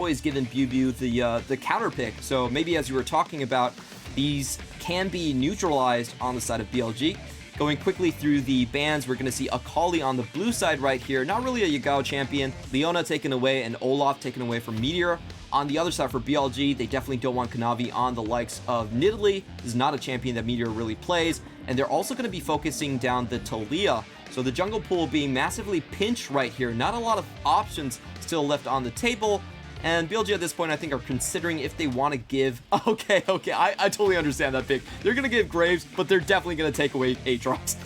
always given Blibili the counter pick. So maybe as you were talking about, these can be neutralized on the side of BLG. Going quickly through the bans, we're going to see Akali on the blue side right here. Not really a Yagao champion. Leona taken away and Olaf taken away from Meteor. On the other side for BLG, they definitely don't want Kanavi on the likes of Nidalee. This is not a champion that Meteor really plays. And they're also going to be focusing down the Taliyah. So the jungle pool being massively pinched right here. Not a lot of options still left on the table. And BLG at this point, I think, are considering if they want to give... Okay, I totally understand that pick. They're going to give Graves, but they're definitely going to take away Aatrox.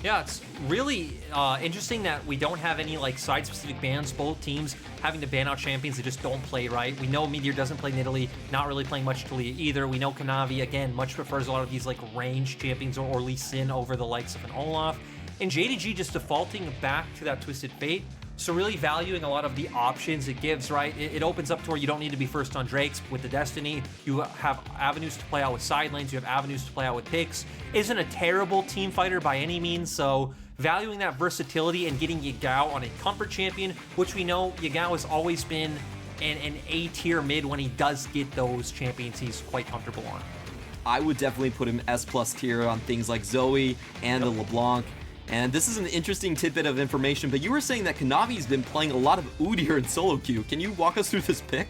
Yeah, it's really interesting that we don't have any like side-specific bans. Both teams having to ban out champions that just don't play right. We know Meteor doesn't play Nidalee, not really playing much Taliyah either. We know Kanavi, again, much prefers a lot of these like ranged champions or Lee Sin over the likes of an Olaf. And JDG just defaulting back to that Twisted Fate. So really valuing a lot of the options it gives, right? It opens up to where you don't need to be first on Drakes with the Destiny. You have avenues to play out with side lanes. You have avenues to play out with picks. Isn't a terrible team fighter by any means. So valuing that versatility and getting Yagao on a comfort champion, which we know Yagao has always been an A-tier mid when he does get those champions he's quite comfortable on. I would definitely put him S+ tier on things like Zoe and the LeBlanc. And this is an interesting tidbit of information, but you were saying that Kanavi's been playing a lot of Udyr in solo queue. Can you walk us through this pick?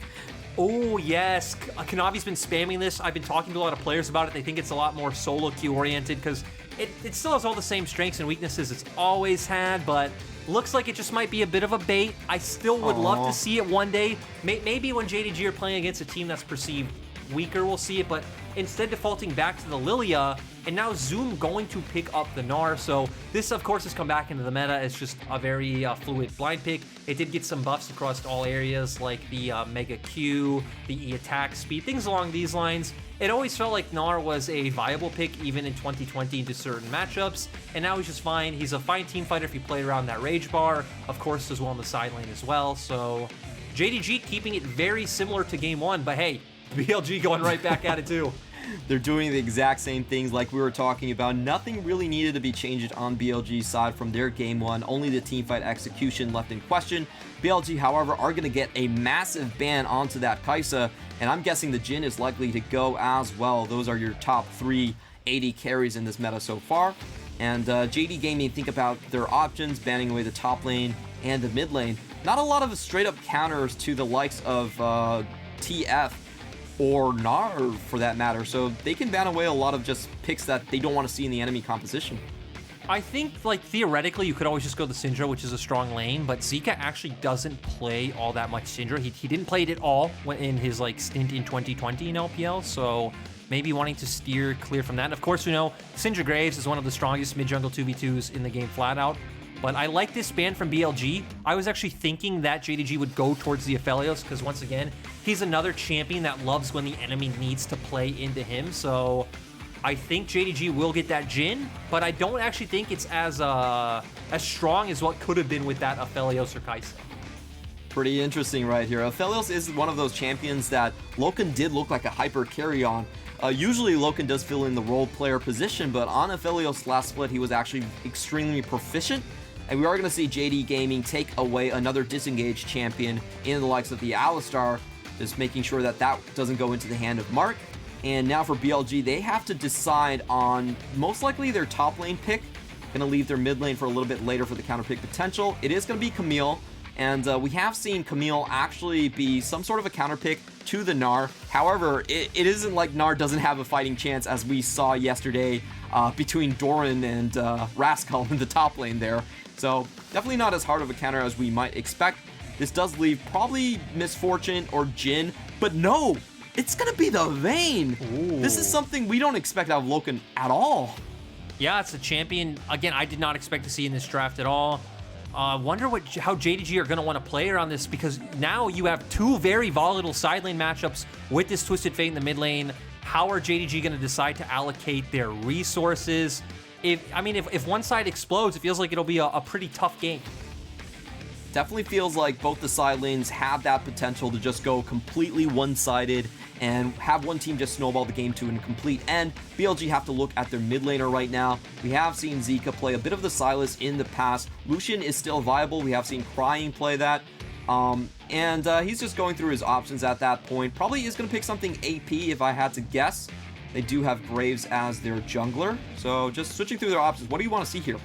Oh, yes. Kanavi's been spamming this. I've been talking to a lot of players about it. They think it's a lot more solo queue oriented because it still has all the same strengths and weaknesses it's always had, but looks like it just might be a bit of a bait. I still would love to see it one day. Maybe when JDG are playing against a team that's perceived weaker, we'll see it, but instead defaulting back to the Lilia, and now Zoom going to pick up the Gnar. So this, of course, has come back into the meta. It's just a very fluid blind pick. It did get some buffs across all areas, like the Mega Q, the E attack speed, things along these lines. It always felt like Gnar was a viable pick, even in 2020 into certain matchups, and now he's just fine. He's a fine team fighter if you play around that Rage Bar. Of course, does well on the side lane as well. So JDG keeping it very similar to Game 1, but hey, BLG going right back at it too. They're doing the exact same things like we were talking about. Nothing really needed to be changed on BLG's side from their Game 1. Only the teamfight execution left in question. BLG, however, are going to get a massive ban onto that Kai'Sa, and I'm guessing the Jhin is likely to go as well. Those are your top 3 AD carries in this meta so far. And JD Gaming, think about their options, banning away the top lane and the mid lane. Not a lot of straight-up counters to the likes of TF or Gnar for that matter, so they can ban away a lot of just picks that they don't want to see in the enemy composition. I think, like, theoretically, you could always just go the Syndra, which is a strong lane, but Zika actually doesn't play all that much Syndra. He didn't play it at all in his, like, stint in 2020 in LPL, so maybe wanting to steer clear from that. And of course, we know Syndra Graves is one of the strongest mid-jungle 2v2s in the game flat out. But I like this ban from BLG. I was actually thinking that JDG would go towards the Aphelios because, once again, he's another champion that loves when the enemy needs to play into him. So I think JDG will get that Jhin, but I don't actually think it's as strong as what could have been with that Aphelios or Kai'Sa. Pretty interesting right here. Aphelios is one of those champions that Loken did look like a hyper carry on. Usually Loken does fill in the role player position, but on Aphelios last split, he was actually extremely proficient. And we are going to see JD Gaming take away another disengaged champion in the likes of the Alistar, just making sure that that doesn't go into the hand of Mark. And now for BLG, they have to decide on most likely their top lane pick. Going to leave their mid lane for a little bit later for the counter pick potential. It is going to be Camille, and we have seen Camille actually be some sort of a counter pick to the Gnar. However, it isn't like Gnar doesn't have a fighting chance, as we saw yesterday between Doran and Rascal in the top lane there. So definitely not as hard of a counter as we might expect. This does leave probably Misfortune or Jhin, but no, it's going to be the Vayne. Ooh. This is something we don't expect out of Loken at all. Yeah, it's a champion, again, I did not expect to see in this draft at all. Wonder how JDG are going to want to play around this, because now you have 2 very volatile side lane matchups with this Twisted Fate in the mid lane. How are JDG going to decide to allocate their resources? If one side explodes, it feels like it'll be a pretty tough game. Definitely feels like both the side lanes have that potential to just go completely one-sided and have one team just snowball the game to a complete end. BLG have to look at their mid laner right now. We have seen Zika play a bit of the Sylas in the past. Lucian is still viable. We have seen Crying play that. And he's just going through his options at that point. Probably is going to pick something AP if I had to guess. They do have Graves as their jungler. So just switching through their options. What do you want to see here?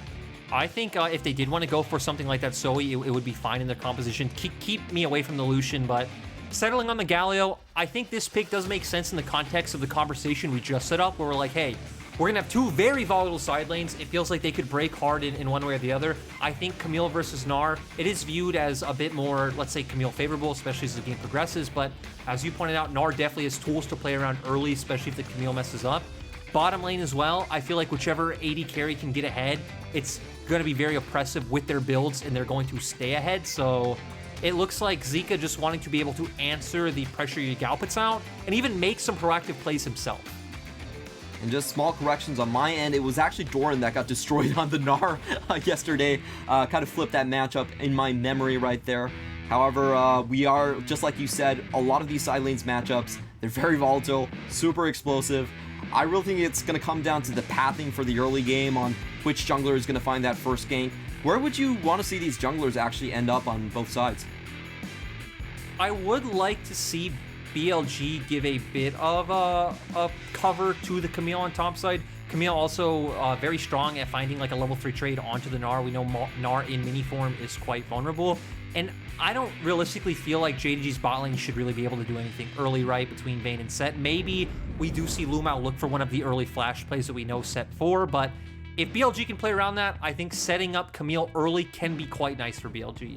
I think if they did want to go for something like that Zoe, it would be fine in their composition. Keep me away from the Lucian, but settling on the Galio, I think this pick does make sense in the context of the conversation we just set up, where we're like, hey, we're going to have two very volatile side lanes. It feels like they could break hard in one way or the other. I think Camille versus Gnar, it is viewed as a bit more, let's say, Camille favorable, especially as the game progresses. But as you pointed out, Gnar definitely has tools to play around early, especially if the Camille messes up. Bottom lane as well, I feel like whichever AD carry can get ahead, it's going to be very oppressive with their builds, and they're going to stay ahead. So it looks like Zika just wanting to be able to answer the pressure Yagao puts out and even make some proactive plays himself. And just small corrections on my end. It was actually Doran that got destroyed on the Gnar yesterday. Kind of flipped that matchup in my memory right there. However, we are, just like you said, a lot of these side lanes matchups, they're very volatile, super explosive. I really think it's going to come down to the pathing for the early game on which jungler is going to find that first gank. Where would you want to see these junglers actually end up on both sides? I would like to see BLG give a bit of a cover to the Camille on top side. Camille also very strong at finding like a level 3 trade onto the Gnar. We know Gnar in mini form is quite vulnerable. And I don't realistically feel like JDG's bot lane should really be able to do anything early right between Vayne and Set. Maybe we do see Lumao look for one of the early flash plays that we know Set for, but if BLG can play around that, I think setting up Camille early can be quite nice for BLG.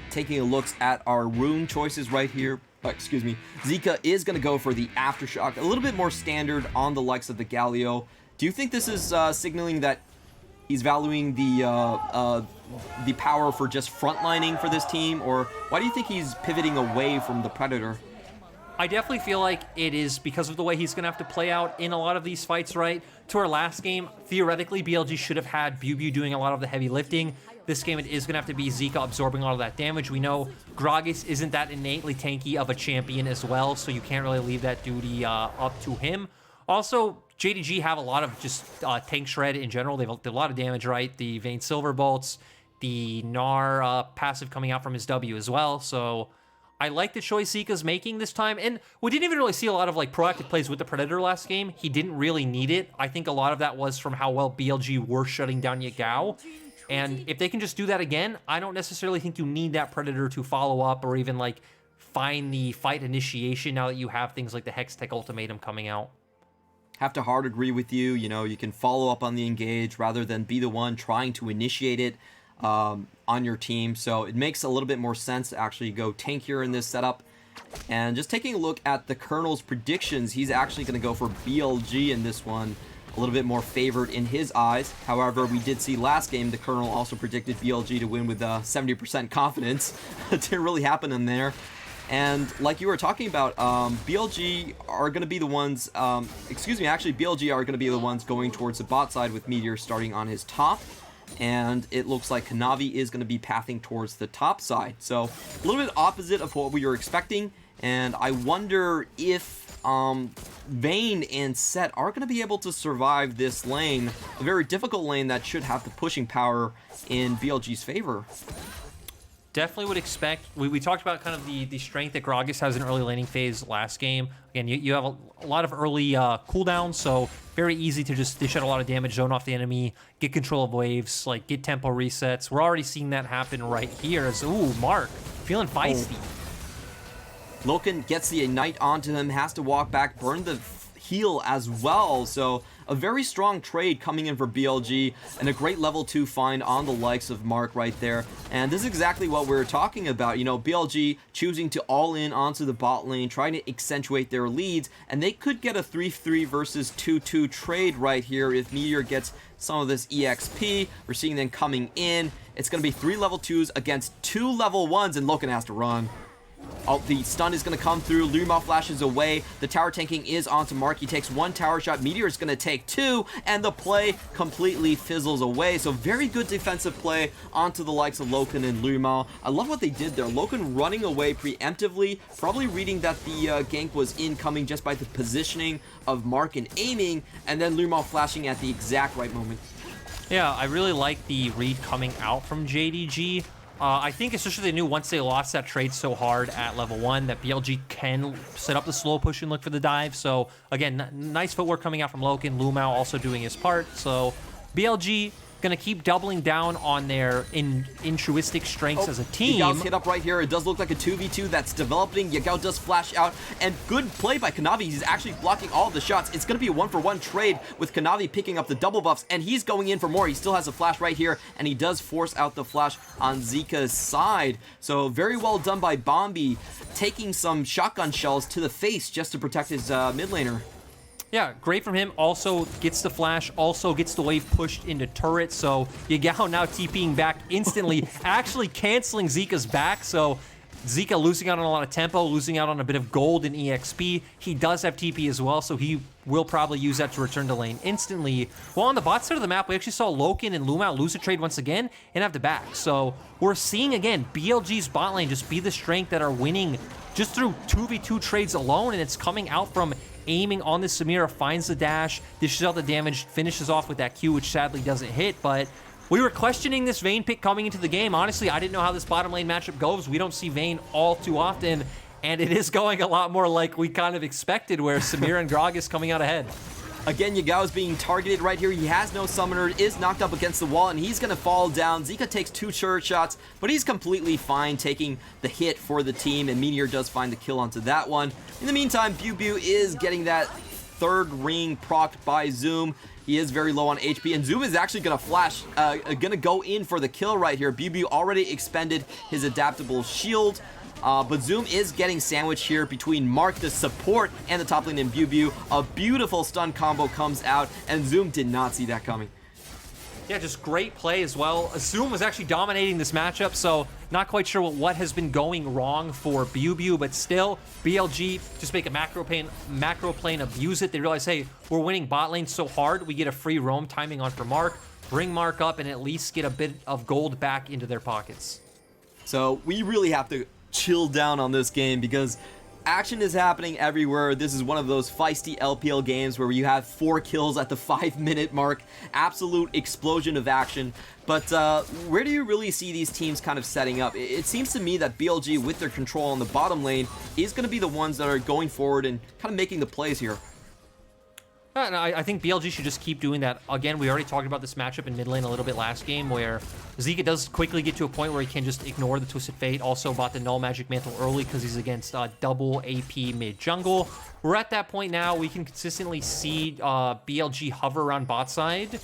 Taking a look at our rune choices right here. Excuse me. Zika is going to go for the Aftershock, a little bit more standard on the likes of the Galio. Do you think this is signaling that he's valuing the power for just frontlining for this team, or why do you think he's pivoting away from the Predator? I definitely feel like it is because of the way he's going to have to play out in a lot of these fights, right? To our last game, theoretically, BLG should have had Bubu doing a lot of the heavy lifting. This game, it is going to have to be Zika absorbing all of that damage. We know Gragas isn't that innately tanky of a champion as well, so you can't really leave that duty up to him. Also, JDG have a lot of just tank shred in general. They have a lot of damage, right? The Vayne Silver Bolts, the Gnar passive coming out from his W as well, so I like the choice Zika's making this time, and we didn't even really see a lot of like proactive plays with the Predator last game. He didn't really need it. I think a lot of that was from how well BLG were shutting down Yagao, and if they can just do that again, I don't necessarily think you need that Predator to follow up or even like find the fight initiation now that you have things like the Hextech Ultimatum coming out. Have to hard agree with you. You know, you can follow up on the engage rather than be the one trying to initiate it on your team, so it makes a little bit more sense to actually go tankier in this setup. And just taking a look at the Colonel's predictions, he's actually going to go for BLG in this one, a little bit more favored in his eyes. However, we did see last game the Colonel also predicted BLG to win with 70% confidence. It didn't really happen in there. And like you were talking about, BLG are going to be the ones, BLG are going to be the ones going towards the bot side with Meteor starting on his top. And it looks like Kanavi is going to be pathing towards the top side. So a little bit opposite of what we were expecting. And I wonder if Vayne and Set are going to be able to survive this lane, a very difficult lane that should have the pushing power in BLG's favor. Definitely would expect. We talked about kind of the strength that Gragas has in early laning phase last game. Again, you have a lot of early cooldowns, so very easy to just dish out a lot of damage, zone off the enemy, get control of waves, like get tempo resets. We're already seeing that happen right here. As Mark feeling feisty. Loken gets the ignite onto him, has to walk back, burn the heal as well. So a very strong trade coming in for BLG and a great level 2 find on the likes of Mark right there. And this is exactly what we're talking about. You know, BLG choosing to all in onto the bot lane, trying to accentuate their leads, and they could get a 3-3 versus 2-2 trade right here if Meteor gets some of this EXP. We're seeing them coming in. It's going to be 3 level 2s against 2 level 1s, and Loken has to run. Oh, the stun is going to come through. Lumao flashes away. The tower tanking is onto Mark. He takes 1 tower shot. Meteor is going to take 2, and the play completely fizzles away. So very good defensive play onto the likes of Loken and Lumao. I love what they did there. Loken running away preemptively, probably reading that the gank was incoming just by the positioning of Mark and aiming, and then Lumao flashing at the exact right moment. Yeah, I really like the read coming out from JDG. I think especially they knew once they lost that trade so hard at level 1 that BLG can set up the slow push and look for the dive. So again, nice footwork coming out from Loken. Lumao also doing his part. So BLG going to keep doubling down on their intruistic strengths as a team. Yagao's hit up right here. It does look like a 2v2 that's developing. Yagao does flash out, and good play by Kanavi. He's actually blocking all of the shots. It's going to be a 1-for-1 trade with Kanavi picking up the double buffs, and he's going in for more. He still has a flash right here, and he does force out the flash on Zika's side. So very well done by Bombi, taking some shotgun shells to the face just to protect his mid laner. Yeah, great from him. Also gets the flash, also gets the wave pushed into turret. So Yagao now TPing back instantly, actually canceling Zika's back. So Zika losing out on a lot of tempo, losing out on a bit of gold in EXP. He does have TP as well, so he will probably use that to return to lane instantly. While on the bot side of the map, we actually saw Loken and Lumao lose a trade once again and have the back. So we're seeing, again, BLG's bot lane just be the strength that are winning just through 2v2 trades alone, and it's coming out from aiming on the Samira, finds the dash, dishes out the damage, finishes off with that Q, which sadly doesn't hit. But we were questioning this Vayne pick coming into the game. Honestly, I didn't know how this bottom lane matchup goes. We don't see Vayne all too often, and it is going a lot more like we kind of expected, where Samira and Grog is coming out ahead. Again, Yagao is being targeted right here. He has no summoner, is knocked up against the wall, and he's going to fall down. Zika takes 2 turret shots, but he's completely fine taking the hit for the team, and Meteor does find the kill onto that one. In the meantime, Biu is getting that 3rd ring procced by Zoom. He is very low on HP, and Zoom is actually going to flash, going to go in for the kill right here. Biu already expended his adaptable shield. But Zoom is getting sandwiched here between Mark, the support, and the top lane in Biu. A beautiful stun combo comes out, and Zoom did not see that coming. Yeah, just great play as well. Zoom was actually dominating this matchup, so not quite sure what has been going wrong for Biu, but still, BLG just make a macro plane, abuse it. They realize, hey, we're winning bot lane so hard, we get a free roam timing on for Mark, bring Mark up, and at least get a bit of gold back into their pockets. So we really have to chill down on this game because action is happening everywhere. This is one of those feisty LPL games where you have 4 kills at the 5-minute mark. Absolute explosion of action. But where do you really see these teams kind of setting up? It seems to me that BLG, with their control on the bottom lane, is going to be the ones that are going forward and kind of making the plays here. And I think BLG should just keep doing that. Again, we already talked about this matchup in mid lane a little bit last game, where Zika does quickly get to a point where he can just ignore the Twisted Fate. Also bought the Null Magic Mantle early because he's against double AP mid jungle. We're at that point now. We can consistently see BLG hover around bot side.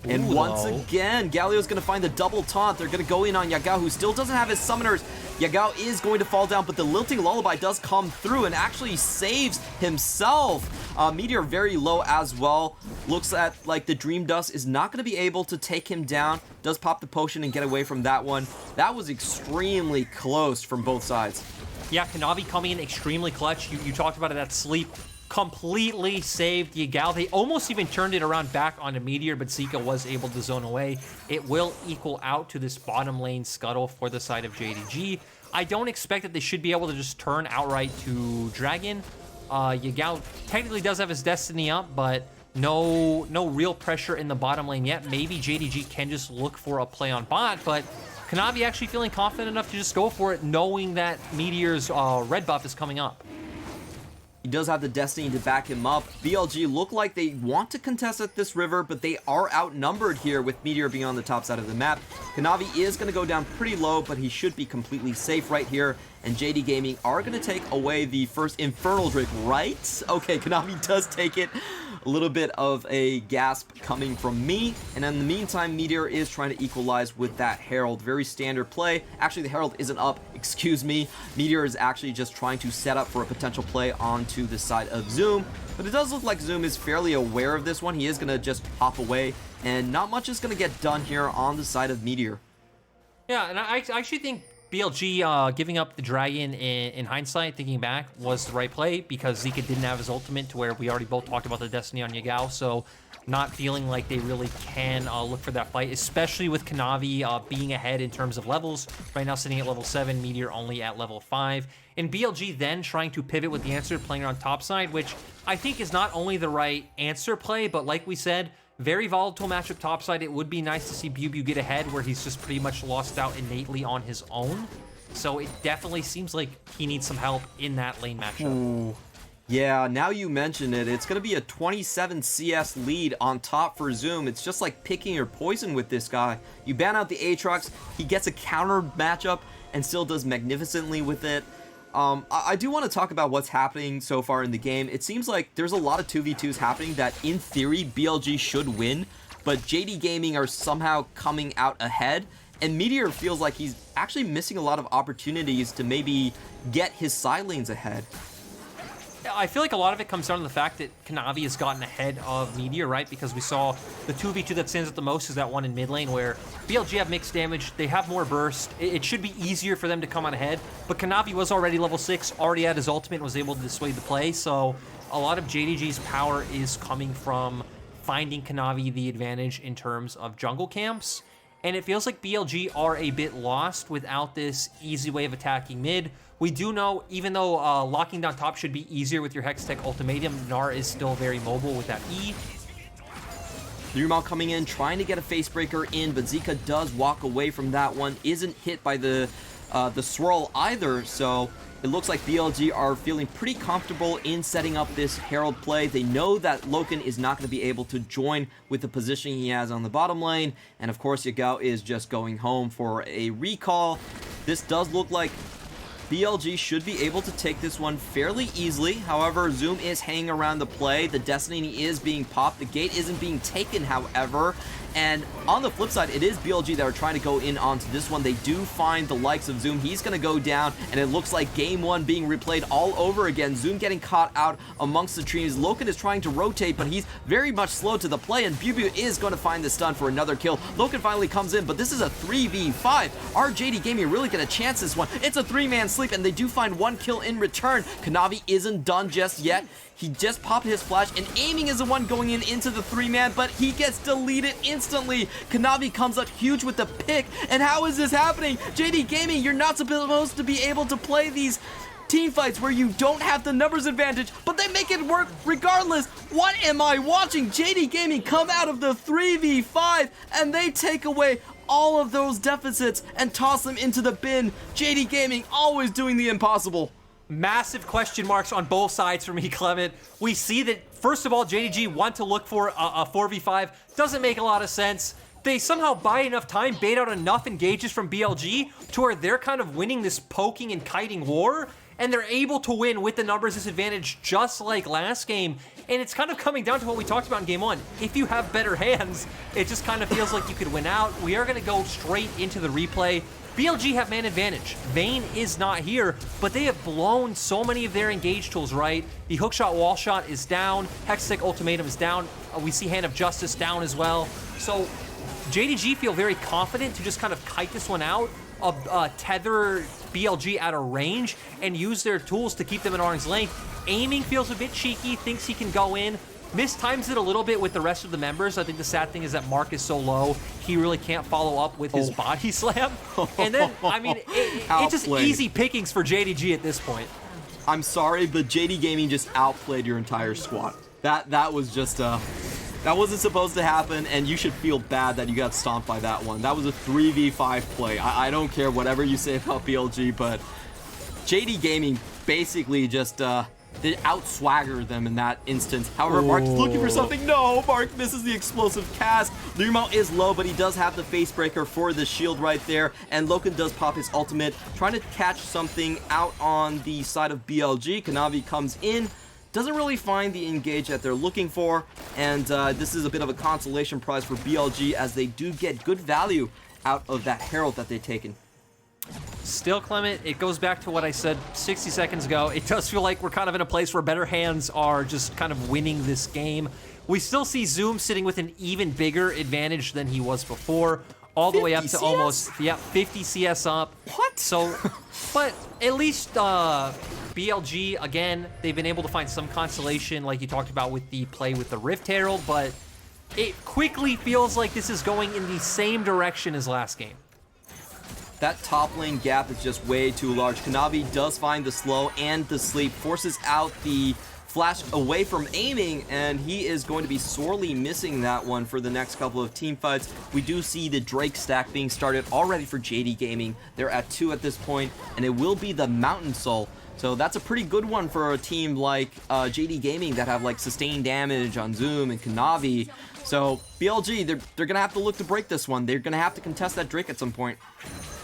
And once again, Galio's going to find the double taunt. They're going to go in on Yagao, who still doesn't have his summoners. Yagao is going to fall down, but the Lilting Lullaby does come through and actually saves himself. Meteor very low as well. Looks like the Dream Dust is not going to be able to take him down. Does pop the potion and get away from that one. That was extremely close from both sides. Yeah, Kanavi coming in extremely clutch. You talked about it, that sleep. Completely saved Yagao. They almost even turned it around back onto Meteor, but Zika was able to zone away. It will equal out to this bottom lane scuttle for the side of JDG. I don't expect that they should be able to just turn outright to Dragon. Yagao technically does have his destiny up, but no real pressure in the bottom lane yet. Maybe JDG can just look for a play on bot, but Kanavi actually feeling confident enough to just go for it, knowing that Meteor's red buff is coming up. He does have the Destiny to back him up. BLG look like they want to contest at this river, but they are outnumbered here with Meteor being on the top side of the map. Kanavi is going to go down pretty low, but he should be completely safe right here. And JD Gaming are going to take away the first Infernal Drake, right? Okay, Kanavi does take it. A little bit of a gasp coming from me. And in the meantime, Meteor is trying to equalize with that Herald. Very standard play. Actually, the Herald isn't up. Excuse me. Meteor is actually just trying to set up for a potential play onto the side of Zoom. But it does look like Zoom is fairly aware of this one. He is going to just hop away. And not much is going to get done here on the side of Meteor. Yeah, and I actually think BLG giving up the Dragon in hindsight, thinking back, was the right play because Zika didn't have his ultimate, to where we already both talked about the Destiny on Yagao, so not feeling like they really can look for that fight, especially with Kanavi being ahead in terms of levels. Right now sitting at level 7, Meteor only at level 5. And BLG then trying to pivot with the answer, playing on top side, which I think is not only the right answer play, but like we said, Very volatile matchup topside. It would be nice to see BLG get ahead where he's just pretty much lost out innately on his own. So it definitely seems like he needs some help in that lane matchup. Ooh. Yeah, now you mention it, it's going to be a 27 CS lead on top for Zoom. It's just like picking your poison with this guy. You ban out the Aatrox, he gets a counter matchup and still does magnificently with it. I do want to talk about what's happening so far in the game. It seems like there's a lot of 2v2s happening that in theory BLG should win, but JD Gaming are somehow coming out ahead. And Meteor feels like he's actually missing a lot of opportunities to maybe get his side lanes ahead. I feel like a lot of it comes down to the fact that Kanavi has gotten ahead of Meteor, right? Because we saw the 2v2 that stands out the most is that one in mid lane where BLG have mixed damage, they have more burst. It should be easier for them to come on ahead, but Kanavi was already level 6, already had his ultimate and was able to dissuade the play, so a lot of JDG's power is coming from finding Kanavi the advantage in terms of jungle camps. And it feels like BLG are a bit lost without this easy way of attacking mid. We do know, even though locking down top should be easier with your Hextech ultimatum, Gnar is still very mobile with that E. Lirmal coming in, trying to get a facebreaker in, but Zika does walk away from that one. Isn't hit by the swirl either, so it looks like BLG are feeling pretty comfortable in setting up this Herald play. They know that Loken is not going to be able to join with the position he has on the bottom lane, and of course Yagao is just going home for a recall. This does look like BLG should be able to take this one fairly easily. However, Zoom is hanging around the play. The Destiny is being popped. The gate isn't being taken, however. And on the flip side, it is BLG that are trying to go in onto this one. They do find the likes of Zoom. He's going to go down, and it looks like game 1 being replayed all over again. Zoom getting caught out amongst the trees. Loken is trying to rotate, but he's very much slow to the play, and BLG is going to find the stun for another kill. Loken finally comes in, but this is a 3v5. Are JD Gaming really going to chance this one? It's a 3-man sleep, and they do find 1 kill in return. Kanavi isn't done just yet. He just popped his flash, and aiming is the one going into the 3-man, but he gets deleted instantly. Kanavi comes up huge with the pick, and how is this happening? JD Gaming, you're not supposed to be able to play these team fights where you don't have the numbers advantage, but they make it work regardless. What am I watching? JD Gaming come out of the 3v5, and they take away all of those deficits and toss them into the bin. JD Gaming always doing the impossible. Massive question marks on both sides for me, Clement. We see that, first of all, JDG want to look for a 4v5. Doesn't make a lot of sense. They somehow buy enough time, bait out enough engages from BLG to where they're kind of winning this poking and kiting war, and they're able to win with the numbers disadvantage just like last game. And it's kind of coming down to what we talked about in game 1. If you have better hands, it just kind of feels like you could win out. We are going to go straight into the replay. BLG have man advantage. Vayne is not here, but they have blown so many of their engage tools, right? The hookshot wall shot is down. Hextech ultimatum is down. We see Hand of Justice down as well. So JDG feel very confident to just kind of kite this one out, tether BLG out of range, and use their tools to keep them at arm's length. Aiming feels a bit cheeky, thinks he can go in. Mistimes it a little bit with the rest of the members. I think the sad thing is that Mark is so low, he really can't follow up with his body slam. And then, I mean, it's just easy pickings for JDG at this point. I'm sorry, but JD Gaming just outplayed your entire squad. That was just, that wasn't supposed to happen, and you should feel bad that you got stomped by that one. That was a 3v5 play. I don't care whatever you say about BLG, but JD Gaming basically just, they out-swagger them in that instance. However, Mark is looking for something. No, Mark misses the explosive cast. Lirmal is low, but he does have the facebreaker for the shield right there. And Loken does pop his ultimate, trying to catch something out on the side of BLG. Kanavi comes in, doesn't really find the engage that they're looking for. And this is a bit of a consolation prize for BLG as they do get good value out of that Herald that they've taken. Still, Clement, it goes back to what I said 60 seconds ago. It does feel like we're kind of in a place where better hands are just kind of winning this game. We still see Zoom sitting with an even bigger advantage than he was before, all the way up to CS? almost 50 CS up. What? So, but at least BLG, again, they've been able to find some consolation, like you talked about with the play with the Rift Herald, but it quickly feels like this is going in the same direction as last game. That top lane gap is just way too large. Kanavi does find the slow and the sleep, forces out the flash away from aiming, and he is going to be sorely missing that one for the next couple of team fights. We do see the Drake stack being started already for JD Gaming. They're at 2 at this point, and it will be the Mountain Soul. So that's a pretty good one for a team like JD Gaming that have like sustained damage on Zoom and Kanavi. So BLG, they're going to have to look to break this one. They're going to have to contest that Drake at some point.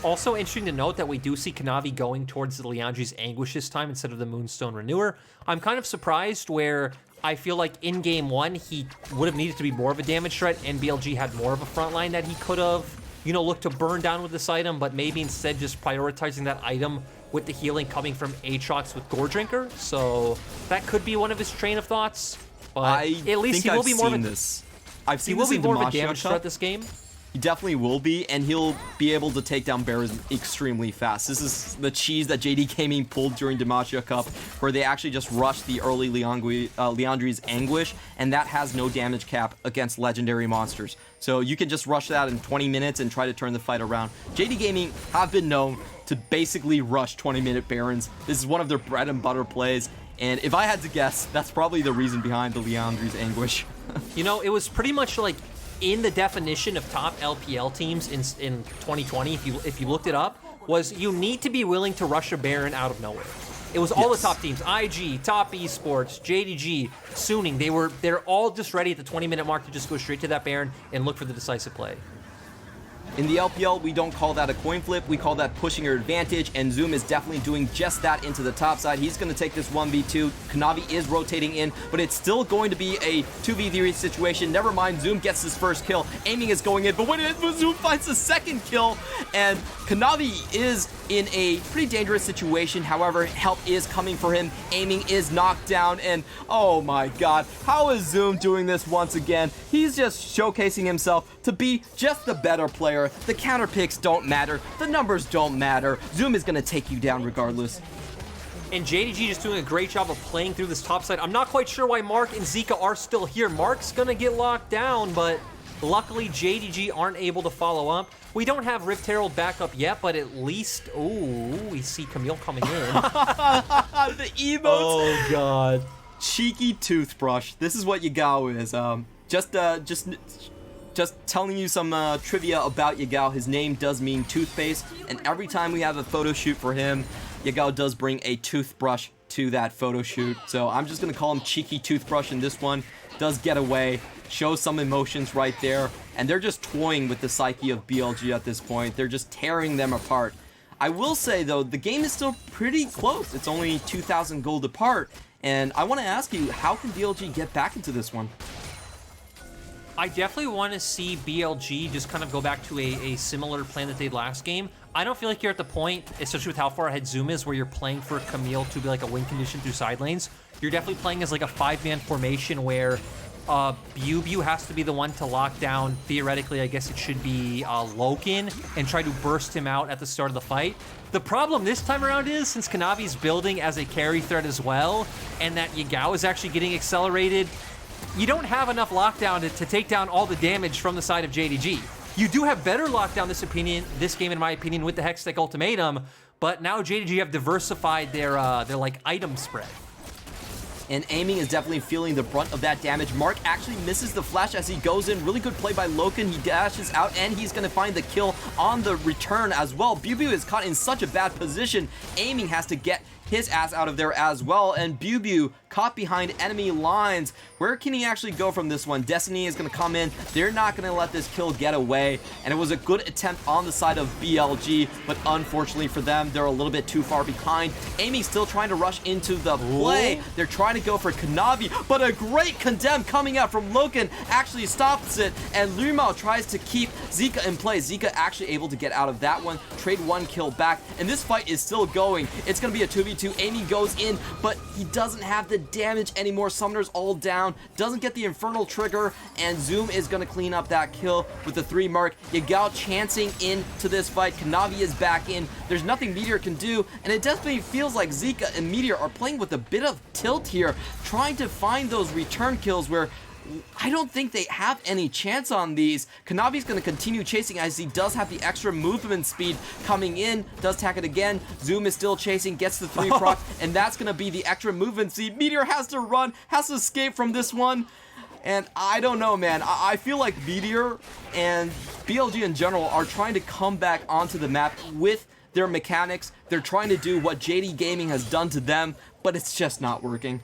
Also interesting to note that we do see Kanavi going towards the Liandry's Anguish this time instead of the Moonstone Renewer. I'm kind of surprised where I feel like in game 1 he would have needed to be more of a damage threat and BLG had more of a front line that he could have, you know, looked to burn down with this item, but maybe instead just prioritizing that item with the healing coming from Aatrox with Gore Drinker. So that could be one of his train of thoughts. But at least he will be more of a damage threat this game. He definitely will be, and he'll be able to take down bears extremely fast. This is the cheese that JD Gaming pulled during Demacia Cup, where they actually just rushed the early Liandry's Anguish, and that has no damage cap against legendary monsters. So you can just rush that in 20 minutes and try to turn the fight around. JD Gaming have been known to basically rush 20-minute Barons. This is one of their bread and butter plays, and if I had to guess, that's probably the reason behind the Liandry's Anguish. You know, it was pretty much like in the definition of top LPL teams in 2020, if you looked it up, was you need to be willing to rush a Baron out of nowhere. It was all the top teams: IG, Top Esports, JDG, Suning. They're all just ready at the 20-minute mark to just go straight to that Baron and look for the decisive play. In the LPL, we don't call that a coin flip, we call that pushing your advantage, and Zoom is definitely doing just that into the top side. He's going to take this 1v2. Kanavi is rotating in, but it's still going to be a 2v3 situation. Never mind, Zoom gets his first kill. Aiming is going in, but when Zoom finds the second kill, and Kanavi is in a pretty dangerous situation. However, help is coming for him. Aiming is knocked down, and oh my god, how is Zoom doing this once again? He's just showcasing himself to be just the better player. The counter picks don't matter. The numbers don't matter. Zoom is going to take you down regardless. And JDG just doing a great job of playing through this top side. I'm not quite sure why Mark and Zika are still here. Mark's going to get locked down, but luckily JDG aren't able to follow up. We don't have Rift Herald back up yet, but at least... Ooh, we see Camille coming in. The emotes. Oh, God. Cheeky toothbrush. This is what Yagao is. Just telling you some trivia about Yagao. His name does mean toothpaste, and every time we have a photo shoot for him, Yagao does bring a toothbrush to that photo shoot. So I'm just going to call him Cheeky Toothbrush in this one. Does get away, shows some emotions right there, and they're just toying with the psyche of BLG at this point. They're just tearing them apart. I will say, though, the game is still pretty close. It's only 2,000 gold apart, and I want to ask you, how can BLG get back into this one? I definitely want to see BLG just kind of go back to a similar plan that they did last game. I don't feel like you're at the point, especially with how far ahead Zoom is, where you're playing for Camille to be like a win condition through side lanes. You're definitely playing as like a 5-man formation where BuBu has to be the one to lock down. Theoretically, I guess it should be Loken and try to burst him out at the start of the fight. The problem this time around is, since Kanavi's building as a carry threat as well, and that Yagao is actually getting accelerated, you don't have enough lockdown to take down all the damage from the side of JDG. You do have better lockdown this game, in my opinion, with the Hextech Ultimatum, but now JDG have diversified their like item spread. And Aiming is definitely feeling the brunt of that damage. Mark actually misses the flash as he goes in. Really good play by Loken. He dashes out, and he's going to find the kill on the return as well. BuBu is caught in such a bad position. Aiming has to get his ass out of there as well, and BuBu caught behind enemy lines. Where can he actually go from this one? Destiny is going to come in. They're not going to let this kill get away, and it was a good attempt on the side of BLG, but unfortunately for them, they're a little bit too far behind. Amy still trying to rush into the play. They're trying to go for Kanavi, but a great condemn coming out from Loken actually stops it, and Lumao tries to keep Zika in play. Zika actually able to get out of that one, trade one kill back, and this fight is still going. It's going to be a 2v2. Amy goes in, but he doesn't have the damage anymore. Summoner's all down, doesn't get the Infernal trigger, and Zoom is going to clean up that kill with the 3 mark. Yagao chancing into this fight. Kanavi is back in. There's nothing Meteor can do, and it definitely feels like Zika and Meteor are playing with a bit of tilt here, trying to find those return kills where I don't think they have any chance on these. Kanavi's going to continue chasing as he does have the extra movement speed coming in. Does tack it again. Zoom is still chasing, gets the 3 proc, and that's going to be the extra movement speed. Meteor has to run, has to escape from this one. And I don't know, man. I feel like Meteor and BLG in general are trying to come back onto the map with their mechanics. They're trying to do what JD Gaming has done to them, but it's just not working.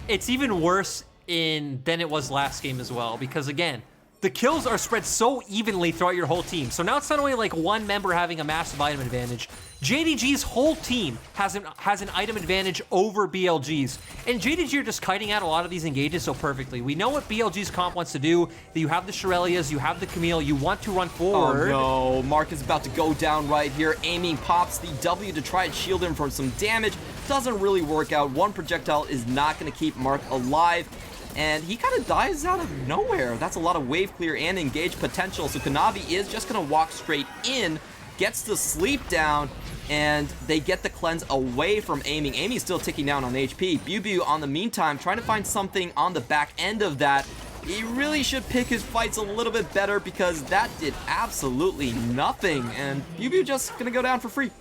It's even worse than it was last game as well, because again, the kills are spread so evenly throughout your whole team. So now it's not only like one member having a massive item advantage. JDG's whole team has an item advantage over BLG's. And JDG are just kiting out a lot of these engages so perfectly. We know what BLG's comp wants to do. You have the Shirelias, you have the Camille, you want to run forward. Oh no, Mark is about to go down right here. Aiming pops the W to try and shield him from some damage. Doesn't really work out. One projectile is not going to keep Mark alive. And he kind of dies out of nowhere. That's a lot of wave clear and engage potential. So Kanavi is just going to walk straight in, gets the sleep down, and they get the cleanse away from Aiming. Aiming's still ticking down on HP. BuBu, on the meantime, trying to find something on the back end of that. He really should pick his fights a little bit better because that did absolutely nothing. And BuBu just going to go down for free.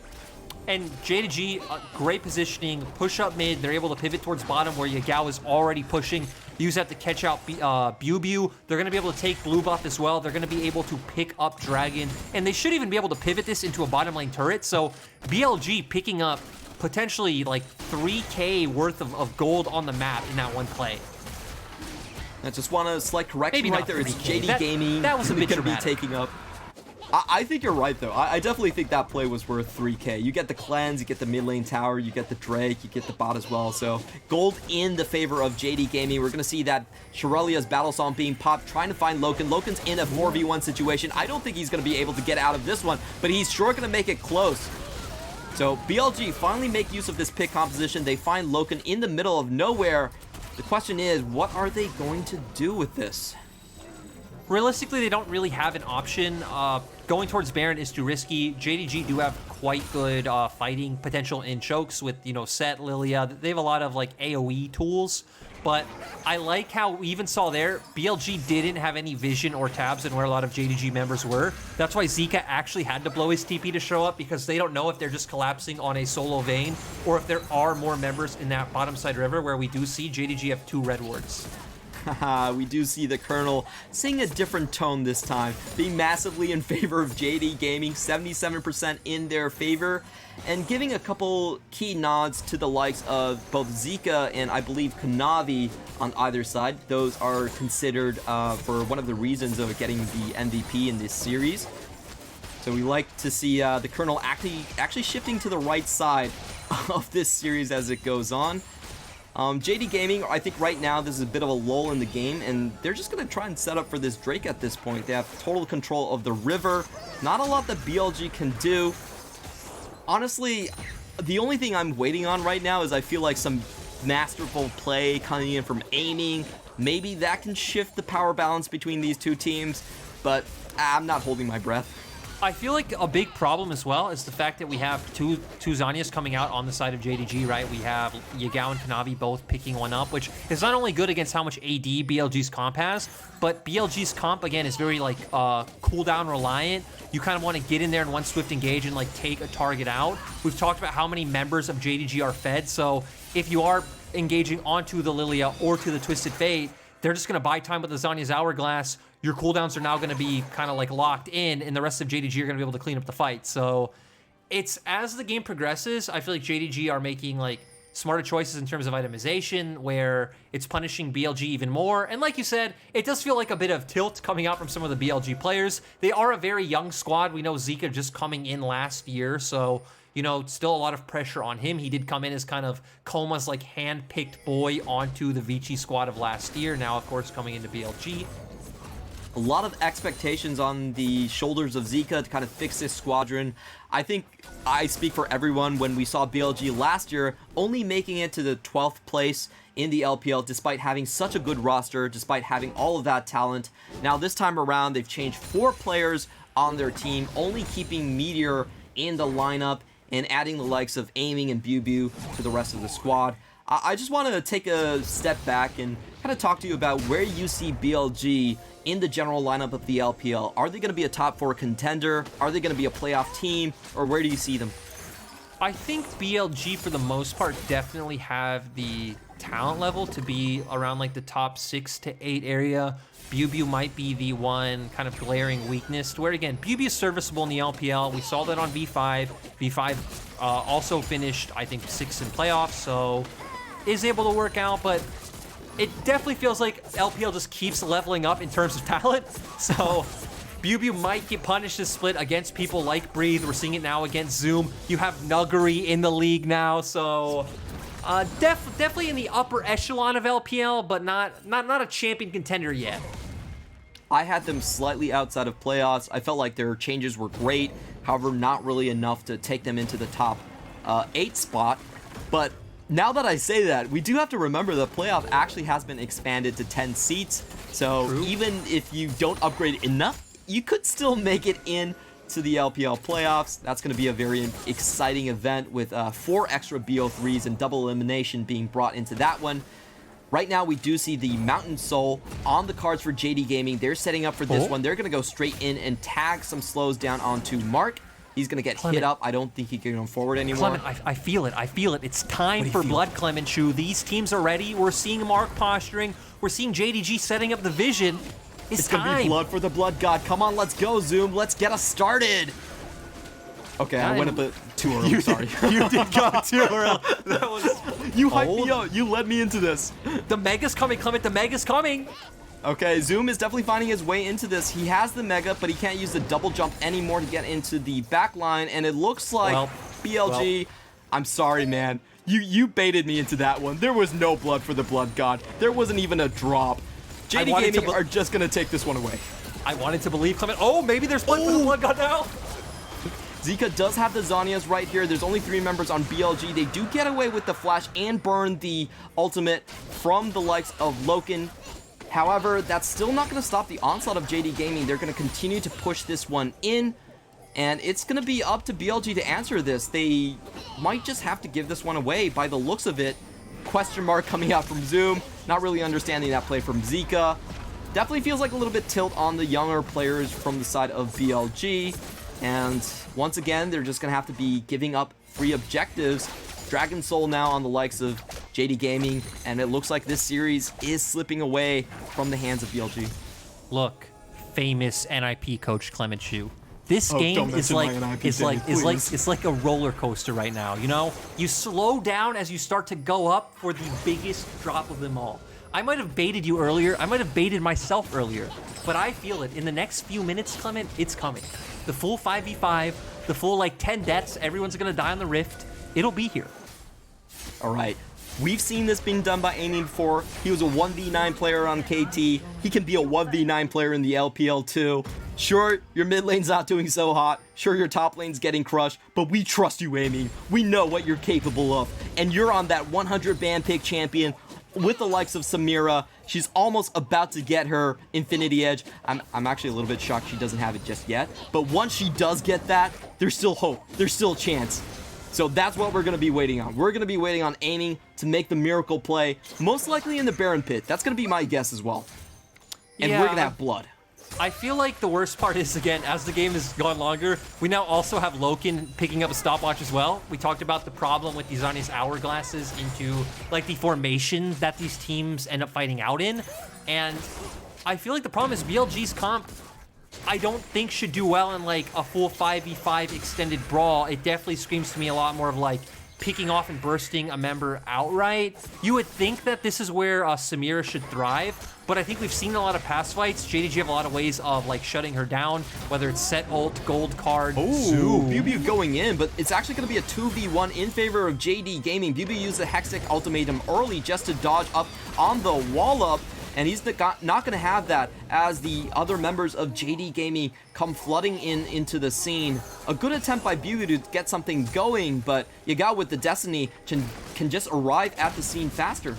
And JDG, great positioning, push up mid. They're able to pivot towards bottom where Yagao is already pushing. Use that to catch out BuBu. They're going to be able to take blue buff as well. They're going to be able to pick up Dragon. And they should even be able to pivot this into a bottom lane turret. So BLG picking up potentially like 3K worth of gold on the map in that one play. I just want to slight correction right there. It's 3K. JD Gaming that was a bit going to be dramatic. taking up. I think you're right, though. I definitely think that play was worth 3K. You get the cleanse, you get the mid lane tower, you get the Drake, you get the bot as well. So gold in the favor of JD Gaming. We're going to see that Shirelia's battle song being popped, trying to find Loken. Loken's in a 4v1 situation. I don't think he's going to be able to get out of this one, but he's sure going to make it close. So BLG finally make use of this pick composition. They find Loken in the middle of nowhere. The question is, what are they going to do with this? Realistically, they don't really have an option. Going towards Baron is too risky. JDG do have quite good fighting potential in chokes with, you know, Set, Lilia. They have a lot of like AoE tools, but I like how we even saw there, BLG didn't have any vision or tabs in where a lot of JDG members were. That's why Zika actually had to blow his TP to show up, because they don't know if they're just collapsing on a solo vein or if there are more members in that bottom side river where we do see JDG have 2 red wards. We do see the Colonel sing a different tone this time, being massively in favor of JD Gaming, 77% in their favor, and giving a couple key nods to the likes of both Zika and I believe Kanavi on either side. Those are considered for one of the reasons of getting the MVP in this series. So we like to see the Colonel actually shifting to the right side of this series as it goes on. JD Gaming, I think right now this is a bit of a lull in the game, and they're just going to try and set up for this Drake at this point. They have total control of the river. Not a lot that BLG can do. Honestly, the only thing I'm waiting on right now is I feel like some masterful play coming in from Aiming. Maybe that can shift the power balance between these two teams, but I'm not holding my breath. I feel like a big problem as well is the fact that we have two Zhonya's coming out on the side of JDG, right? We have Yagao and Kanavi both picking one up, which is not only good against how much AD BLG's comp has, but BLG's comp, again, is very, like, cooldown reliant. You kind of want to get in there in one swift engage and, like, take a target out. We've talked about how many members of JDG are fed, so if you are engaging onto the Lilia or to the Twisted Fate, they're just going to buy time with the Zhonya's Hourglass. Your cooldowns are now going to be kind of like locked in, and the rest of JDG are going to be able to clean up the fight. So it's, as the game progresses, I feel like JDG are making like smarter choices in terms of itemization, where it's punishing BLG even more. And like you said, it does feel like a bit of tilt coming out from some of the BLG players. They are a very young squad. We know Zika just coming in last year, so you know, still a lot of pressure on him. He did come in as kind of Koma's like hand-picked boy onto the Vici squad of last year. Now, of course, coming into BLG. A lot of expectations on the shoulders of Zika to kind of fix this squadron. I think I speak for everyone when we saw BLG last year only making it to the 12th place in the LPL despite having such a good roster, despite having all of that talent. Now this time around, they've changed 4 players on their team, only keeping Meteor in the lineup. and adding the likes of Aiming and Bubu to the rest of the squad. I just want to take a step back and kind of talk to you about where you see BLG in the general lineup of the LPL. Are they going to be a top 4 contender? Are they going to be a playoff team? Or where do you see them? I think BLG, for the most part, definitely have the talent level to be around like the top 6 to 8 area. Bubu might be the one kind of glaring weakness, where again, Bubu is serviceable in the LPL. We saw that on V5. V5 also finished, I think, 6th in playoffs, so is able to work out, but it definitely feels like LPL just keeps leveling up in terms of talent. So Bubu might get punished this split against people like Breathe. We're seeing it now against Zoom. You have Nuggery in the league now, so definitely in the upper echelon of LPL, but not a champion contender yet. I had them slightly outside of playoffs. I felt like their changes were great, however, not really enough to take them into the top 8 spot. But now that I say that, we do have to remember the playoff actually has been expanded to 10 seats. So True. Even if you don't upgrade enough, you could still make it in to the LPL playoffs. That's going to be a very exciting event with 4 extra BO3s and double elimination being brought into that one. Right now, we do see the Mountain Soul on the cards for JD Gaming. They're setting up for this one. They're going to go straight in and tag some slows down onto Mark. He's going to get hit up. I don't think he can go forward anymore. Clement, I feel it. I feel it. It's time for blood, Clemenchu. These teams are ready. We're seeing Mark posturing. We're seeing JDG setting up the vision. It's going to be blood for the blood god. Come on, let's go, Zoom. Let's get us started. Okay, I went a bit too early. Sorry. You did go too early. That was... You hyped me up. You led me into this. The Mega's coming, Clement. The Mega's coming. Okay, Zoom is definitely finding his way into this. He has the Mega, but he can't use the double jump anymore to get into the back line, and it looks like BLG... I'm sorry, man. You baited me into that one. There was no blood for the blood god. There wasn't even a drop. JD Gaming are just going to take this one away. I wanted to believe, Clement. Oh, maybe there's blood for the blood god now. Zika does have the Zhonya's right here. There's only 3 members on BLG. They do get away with the flash and burn the ultimate from the likes of Loken. However, that's still not going to stop the onslaught of JD Gaming. They're going to continue to push this one in, and it's going to be up to BLG to answer this. They might just have to give this one away by the looks of it. Question mark coming out from Zoom. Not really understanding that play from Zika. Definitely feels like a little bit tilt on the younger players from the side of BLG. And once again, they're just going to have to be giving up free objectives. Dragon Soul now on the likes of JD Gaming, and it looks like this series is slipping away from the hands of BLG. Look, famous NIP coach Clemenchu. This game is like a roller coaster right now, you know? You slow down as you start to go up for the biggest drop of them all. I might have baited you earlier. I might have baited myself earlier. But I feel it. In the next few minutes, Clement, it's coming. The full 5v5, the full, 10 deaths, everyone's going to die on the Rift. It'll be here. All right. We've seen this being done by Aiming before. He was a 1v9 player on KT. He can be a 1v9 player in the LPL too. Sure, your mid lane's not doing so hot. Sure, your top lane's getting crushed, but we trust you, Aiming. We know what you're capable of. And you're on that 100 ban pick champion with the likes of Samira. She's almost about to get her Infinity Edge. I'm actually a little bit shocked she doesn't have it just yet. But once she does get that, there's still hope. There's still a chance. So that's what we're going to be waiting on. We're going to be waiting on Aiming to make the miracle play, most likely in the Baron Pit. That's going to be my guess as well. And we're going to have blood. I feel like the worst part is, again, as the game has gone longer, we now also have Loken picking up a stopwatch as well. We talked about the problem with these Zhonya's hourglasses into, the formation that these teams end up fighting out in. And I feel like the problem is BLG's comp, I don't think should do well in, a full 5v5 extended brawl. It definitely screams to me a lot more of, picking off and bursting a member outright. You would think that this is where Samira should thrive, but I think we've seen a lot of past fights. JDG have a lot of ways of shutting her down, whether it's set ult, gold card, Ooh, Bubu going in, but it's actually going to be a 2v1 in favor of JD Gaming. Bubu used the Hextech ultimatum early just to dodge up on the wall up, and he's not going to have that as the other members of JD Gaming come flooding into the scene. A good attempt by Bubu to get something going, but Yaga with the Destiny can just arrive at the scene faster.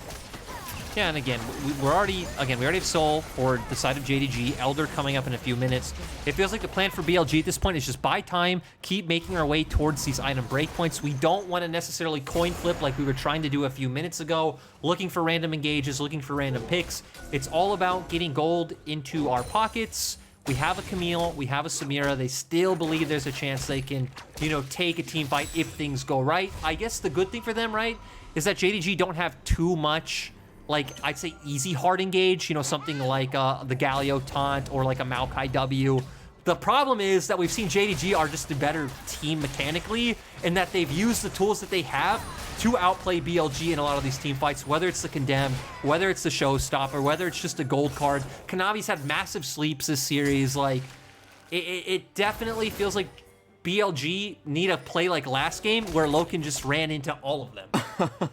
Yeah, and again, we already have Soul for the side of JDG, Elder coming up in a few minutes. It feels like the plan for BLG at this point is just buy time, keep making our way towards these item breakpoints. We don't want to necessarily coin flip like we were trying to do a few minutes ago, looking for random engages, looking for random picks. It's all about getting gold into our pockets. We have a Camille, we have a Samira. They still believe there's a chance they can, take a team fight if things go right. I guess the good thing for them, right, is that JDG don't have too much, like, I'd say easy hard engage, something like the Galio taunt or like a Maokai W. The problem is that we've seen JDG are just a better team mechanically, and that they've used the tools that they have to outplay BLG in a lot of these team fights, whether it's the Condemned, whether it's the Showstopper, whether it's just a gold card. Kanavi's had massive sleeps this series. Like, it definitely feels like BLG need a play like last game where Loken just ran into all of them.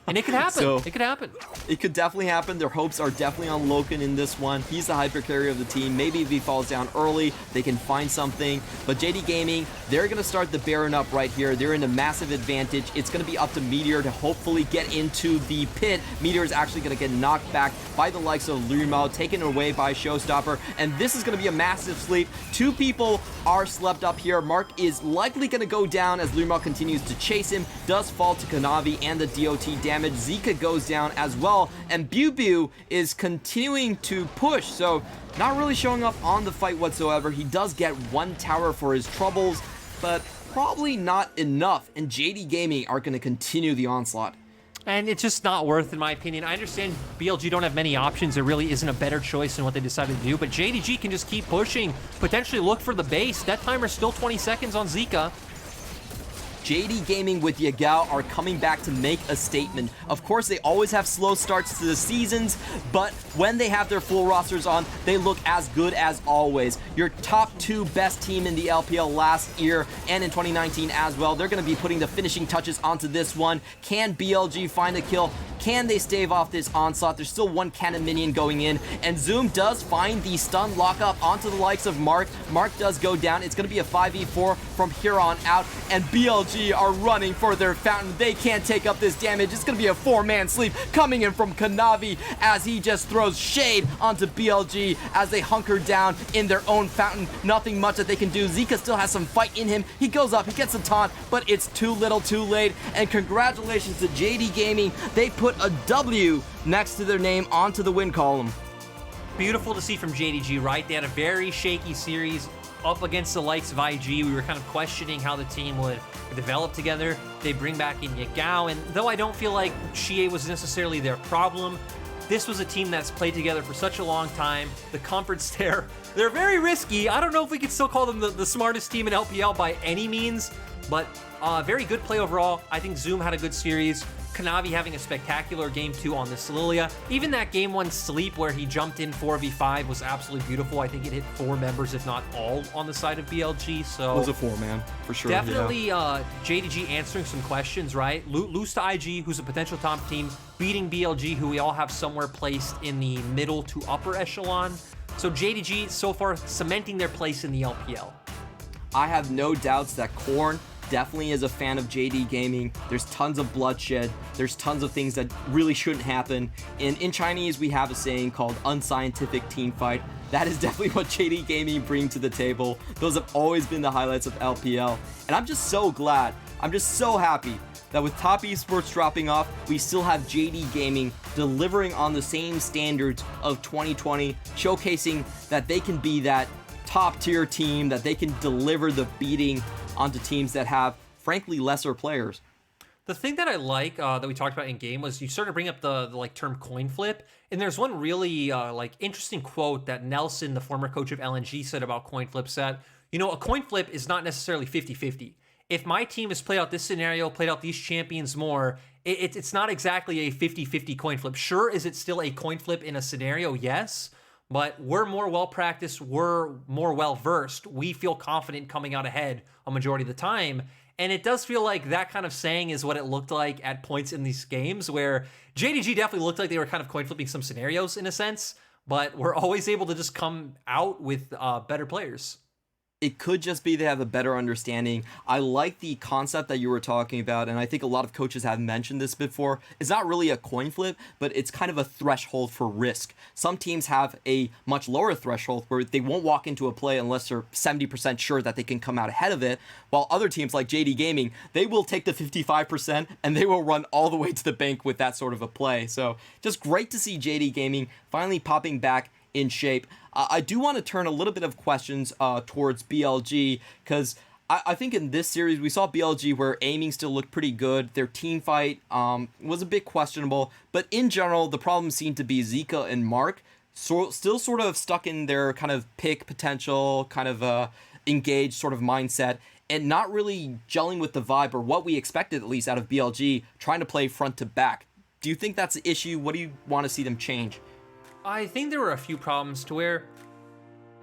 And it could happen. It could happen. It could definitely happen. Their hopes are definitely on Loken in this one. He's the hyper carrier of the team. Maybe if he falls down early, they can find something. But JD Gaming, they're going to start the Baron up right here. They're in a massive advantage. It's going to be up to Meteor to hopefully get into the pit. Meteor is actually going to get knocked back by the likes of Lurimo, taken away by Showstopper. And this is going to be a massive sleep. Two people are slept up here. Mark is likely going to go down as Lurimo continues to chase him. Does fall to Kanavi and the DOT damage. Zika goes down as well, and Biu is continuing to push, so not really showing up on the fight whatsoever. He does get one tower for his troubles, but probably not enough, and JD Gaming are going to continue the onslaught. And it's just not worth, in my opinion. I understand BLG don't have many options. There really isn't a better choice than what they decided to do, but JDG can just keep pushing, potentially look for the base. That timer's still 20 seconds on Zika. JD Gaming with Yagao are coming back to make a statement. Of course, they always have slow starts to the seasons, but when they have their full rosters on, they look as good as always. Your top two best team in the LPL last year and in 2019 as well. They're going to be putting the finishing touches onto this one. Can BLG find a kill? Can they stave off this onslaught? There's still one cannon minion going in, and Zoom does find the stun lockup onto the likes of Mark. Mark does go down. It's going to be a 5v4 from here on out, and BLG are running for their fountain. They can't take up this damage. It's going to be a four-man sleep coming in from Kanavi as he just throws shade onto BLG as they hunker down in their own fountain. Nothing much that they can do. Zika still has some fight in him. He goes up, he gets a taunt, but it's too little too late. And congratulations to JD Gaming. They put a W next to their name onto the win column. Beautiful to see from JDG, right? They had a very shaky series up against the likes of IG. We were kind of questioning how the team would develop together. They bring back in Yagao, and though I don't feel like Shie was necessarily their problem, this was a team that's played together for such a long time. The comforts there, they're very risky. I don't know if we could still call them the smartest team in LPL by any means, but very good play overall. I think Zoom had a good series. Kanavi having a spectacular game 2 on this Lilia. Even that game 1 sleep where he jumped in 4v5 was absolutely beautiful. I think it hit 4 members, if not all, on the side of BLG. So it was a 4-man, for sure. Definitely JDG answering some questions, right? Lose to IG, who's a potential top team, beating BLG, who we all have somewhere placed in the middle to upper echelon. So JDG, so far, cementing their place in the LPL. I have no doubts that Korn definitely is a fan of JD Gaming. There's tons of bloodshed. There's tons of things that really shouldn't happen. In Chinese, we have a saying called unscientific team fight. That is definitely what JD Gaming bring to the table. Those have always been the highlights of LPL. And I'm just so glad, I'm just so happy that with top esports dropping off, we still have JD Gaming delivering on the same standards of 2020, showcasing that they can be that top tier team, that they can deliver the beating onto teams that have, frankly, lesser players. The thing that I like that we talked about in game was you started to bring up the like term coin flip, and there's one really like interesting quote that Nelson, the former coach of LNG, said about coin flips, that a coin flip is not necessarily 50-50. If my team has played out this scenario, played out these champions more, it's not exactly a 50-50 coin flip. Sure, is it still a coin flip in a scenario? Yes. But we're more well-practiced, we're more well-versed. We feel confident coming out ahead a majority of the time. And it does feel like that kind of saying is what it looked like at points in these games, where JDG definitely looked like they were kind of coin flipping some scenarios in a sense, but we're always able to just come out with better players. it could just be they have a better understanding. I like the concept that you were talking about, and I think a lot of coaches have mentioned this before. It's not really a coin flip, but it's kind of a threshold for risk. Some teams have a much lower threshold where they won't walk into a play unless they're 70% sure that they can come out ahead of it, while other teams like JD Gaming, they will take the 55% and they will run all the way to the bank with that sort of a play. So just great to see JD Gaming finally popping back in shape. I do want to turn a little bit of questions towards BLG, because I think in this series we saw BLG where aiming still looked pretty good. Their team fight was a bit questionable, but in general the problem seemed to be Zika and Mark, still sort of stuck in their kind of pick potential, kind of engaged sort of mindset, and not really gelling with the vibe or what we expected at least out of BLG, trying to play front to back. Do you think that's the issue? What do you want to see them change? I think there were a few problems to where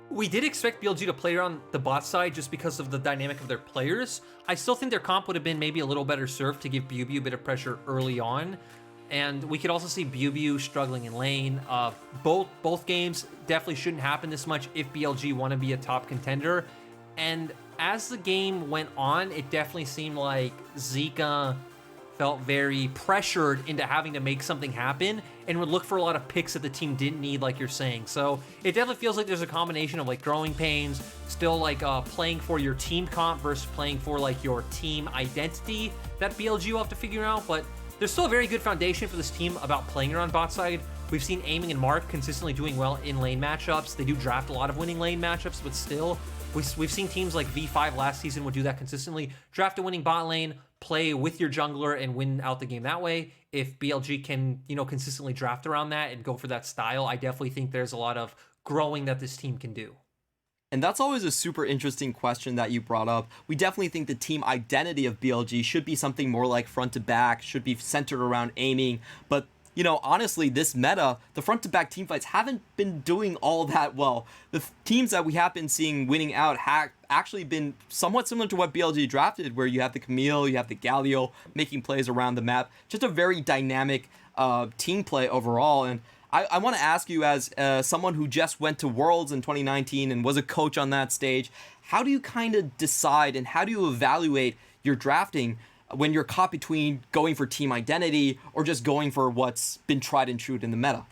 we did expect BLG to play around the bot side just because of the dynamic of their players. I still think their comp would have been maybe a little better served to give BuBu a bit of pressure early on. And we could also see BuBu struggling in lane. Both games definitely shouldn't happen this much if BLG want to be a top contender. And as the game went on, it definitely seemed like Zika felt very pressured into having to make something happen and would look for a lot of picks that the team didn't need, like you're saying. So it definitely feels like there's a combination of like growing pains, still like playing for your team comp versus playing for like your team identity that BLG will have to figure out. But there's still a very good foundation for this team about playing around bot side. We've seen Aiming and Mark consistently doing well in lane matchups. They do draft a lot of winning lane matchups, but still, we've seen teams like V5 last season would do that consistently. Draft a winning bot lane, play with your jungler, and win out the game that way. If BLG can, consistently draft around that and go for that style, I definitely think there's a lot of growing that this team can do. And that's always a super interesting question that you brought up. We definitely think the team identity of BLG should be something more like front to back, should be centered around aiming. But, honestly, this meta, the front to back team fights haven't been doing all that well. The teams that we have been seeing winning out have actually been somewhat similar to what BLG drafted, where you have the Camille, you have the Galio making plays around the map. Just a very dynamic team play overall. And I want to ask you, as someone who just went to Worlds in 2019 and was a coach on that stage, how do you kind of decide and how do you evaluate your drafting when you're caught between going for team identity or just going for what's been tried and true in the meta?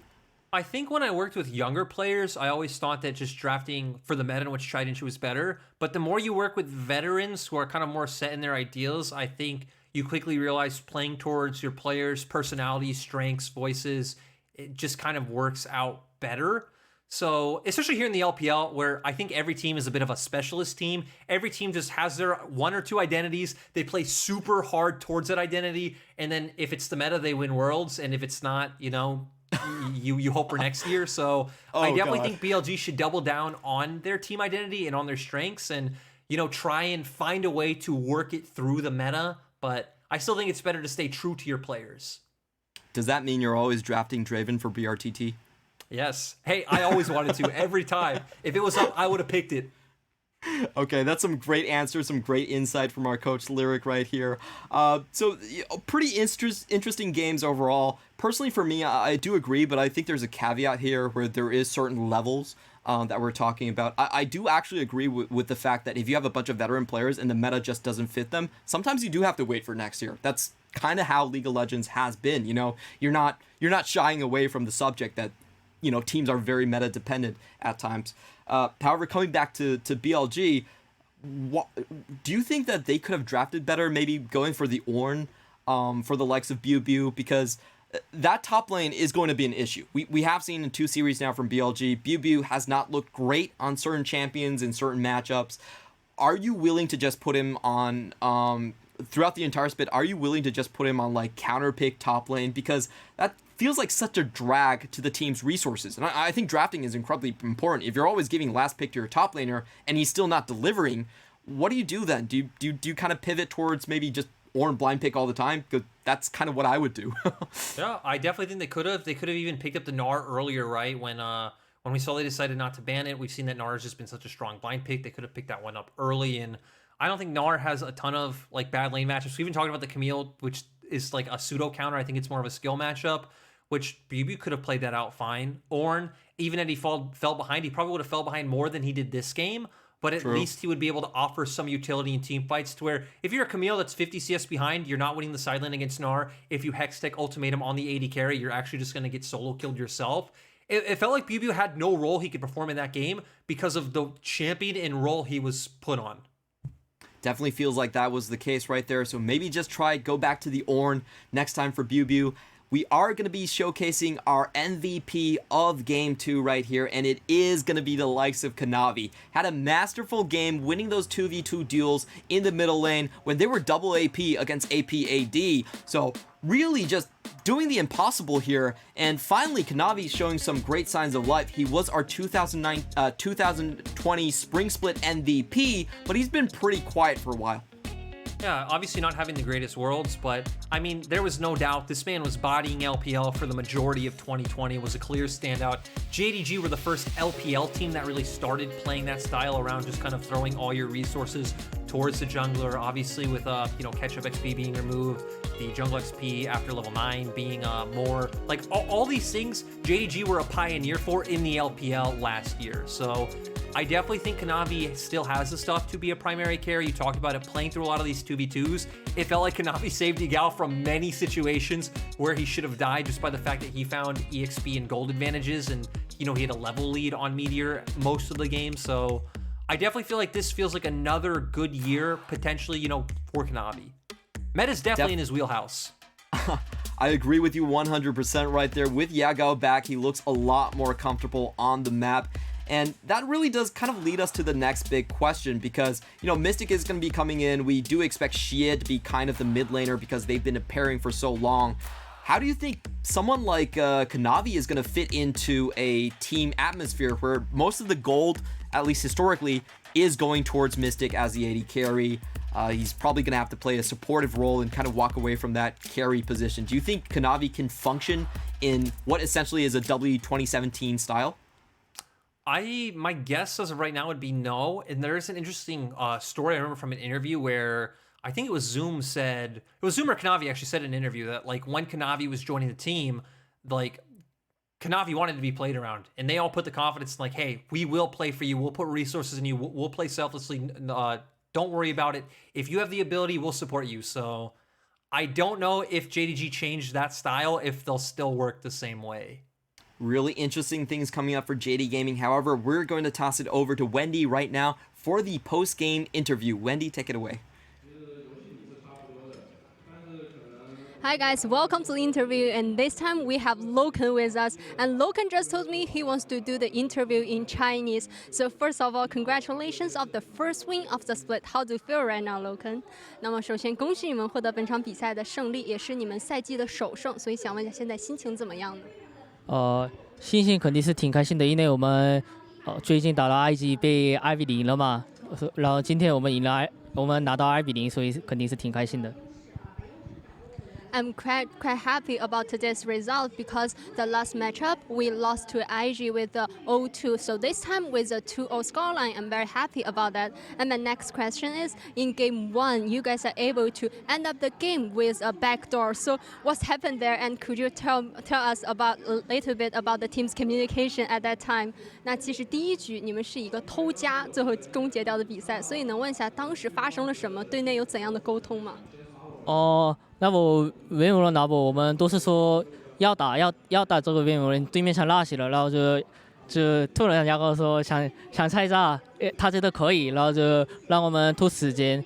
I think when I worked with younger players, I always thought that just drafting for the meta and what's tried and true was better. But the more you work with veterans who are kind of more set in their ideals, I think you quickly realize playing towards your players' personalities, strengths, voices, it just kind of works out better. So, especially here in the LPL, where I think every team is a bit of a specialist team. Every team just has their one or two identities. They play super hard towards that identity. And then if it's the meta, they win Worlds. And if it's not, you hope for next year. So I definitely think BLG should double down on their team identity and on their strengths and, try and find a way to work it through the meta. But I still think it's better to stay true to your players. Does that mean you're always drafting Draven for BRTT? Yes. Hey, I always wanted to every time. If it was up, I would have picked it. Okay, that's some great answers, some great insight from our coach Lyric right here. So pretty interesting games overall. Personally, for me, I do agree, but I think there's a caveat here where there is certain levels that we're talking about. I do actually agree with the fact that if you have a bunch of veteran players and the meta just doesn't fit them, sometimes you do have to wait for next year. That's kind of how League of Legends has been. You're not shying away from the subject that teams are very meta dependent at times. However, coming back to BLG, do you think that they could have drafted better, maybe going for the Ornn for the likes of BuBu? Because that top lane is going to be an issue. We have seen in 2 series now from BLG, BuBu has not looked great on certain champions in certain matchups. Are you willing to just put him on throughout the entire split? Are you willing to just put him on like counter pick top lane? Because that feels like such a drag to the team's resources. And I think drafting is incredibly important. If you're always giving last pick to your top laner and he's still not delivering, what do you do then? Do you kind of pivot towards maybe just Ornn blind pick all the time? Because that's kind of what I would do. Yeah, I definitely think they could have. They could have even picked up the Gnar earlier, right? When we saw they decided not to ban it, we've seen that Gnar has just been such a strong blind pick. They could have picked that one up early. And I don't think Gnar has a ton of like bad lane matchups. We even talked about the Camille, which is like a pseudo counter. I think it's more of a skill matchup, which BuBu could have played that out fine. Ornn, even if he fell behind, he probably would have fell behind more than he did this game. but at True. least he would be able to offer some utility in team fights to where if you're a Camille that's 50 CS behind, you're not winning the side lane against Gnar. If you Hextech ultimatum on the AD carry, you're actually just going to get solo killed yourself. It felt like Blibili had no role he could perform in that game because of the champion and role he was put on. Definitely feels like that was the case right there. So maybe just go back to the Ornn next time for Blibili. We are going to be showcasing our MVP of Game 2 right here, and it is going to be the likes of Kanavi. Had a masterful game winning those 2v2 duels in the middle lane when they were double AP against AP AD. So really just doing the impossible here, and finally Kanavi showing some great signs of life. He was our 2020 Spring Split MVP, but he's been pretty quiet for a while. Yeah, obviously not having the greatest worlds, but I mean, there was no doubt this man was bodying LPL for the majority of 2020, was a clear standout. JDG were the first LPL team that really started playing that style around just kind of throwing all your resources towards the jungler, obviously with catch-up XP being removed, the jungle XP after level 9 being more, like all these things JDG were a pioneer for in the LPL last year. So I definitely think Kanavi still has the stuff to be a primary carry. You talked about it playing through a lot of these 2v2s. It felt like Kanavi saved Yagao from many situations where he should have died just by the fact that he found EXP and gold advantages, and he had a level lead on Meteor most of the game. So I definitely feel like this feels like another good year potentially, for Kanavi. Meta's definitely in his wheelhouse. I agree with you 100% right there. With Yagao back, he looks a lot more comfortable on the map. And that really does kind of lead us to the next big question, because, Mystic is going to be coming in. We do expect Xie to be kind of the mid laner because they've been pairing for so long. How do you think someone like Kanavi is going to fit into a team atmosphere where most of the gold, at least historically, is going towards Mystic as the AD carry? He's probably going to have to play a supportive role and kind of walk away from that carry position. Do you think Kanavi can function in what essentially is a W2017 style? My guess as of right now would be no. And there's an interesting story I remember from an interview where I think it was Zoom or Kanavi actually said in an interview that like when Kanavi was joining the team, like Kanavi wanted to be played around, and they all put the confidence in like, hey, we will play for you. We'll put resources in you. We'll play selflessly. Don't worry about it. If you have the ability, we'll support you. So I don't know if JDG changed that style, if they'll still work the same way. Really interesting things coming up for JD Gaming. However, we're going to toss it over to Wendy right now for the post-game interview. Wendy, take it away. Hi guys, welcome to the interview, and this time we have Loken with us, and Loken just told me he wants to do the interview in Chinese. So first of all, congratulations of the first win of the split. How do you feel right now, Loken? 那么首先恭喜你们获得本场比赛的胜利，也是你们赛季的首胜，所以想问一下现在心情怎么样呢？心情肯定是挺开心的，因为我们最近打到埃及被2-0赢了嘛，然后今天我们赢了，我们拿到2-0，所以肯定是挺开心的。I'm quite happy about today's result because the last matchup we lost to IG with the 0-2. So this time with the 2-0 scoreline, I'm very happy about that. And the next question is, in game 1, you guys are able to end up the game with a backdoor. So what's happened there? And could you tell us about a little bit about the team's communication at that time? 那其实第一局你们是一个偷家最后终结掉的比赛，所以能问一下当时发生了什么？队内有怎样的沟通吗？那我维姆人拿我们都是说要打这个维姆人，对面想拉起了，然后就突然牙膏说想拆炸，他觉得可以，然后就让我们拖时间，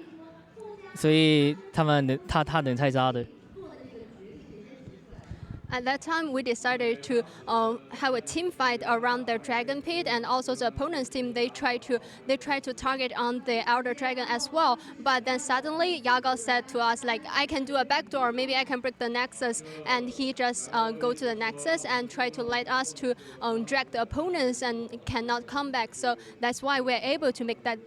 所以他能拆炸的。At that time, we decided to have a team fight around the dragon pit, and also the opponent's team. They try to target on the elder dragon as well. But then suddenly, Yagao said to us like, "I can do a backdoor. Maybe I can break the nexus." And he just go to the nexus and try to let us to drag the opponents and cannot come back. So that's why we're able to make that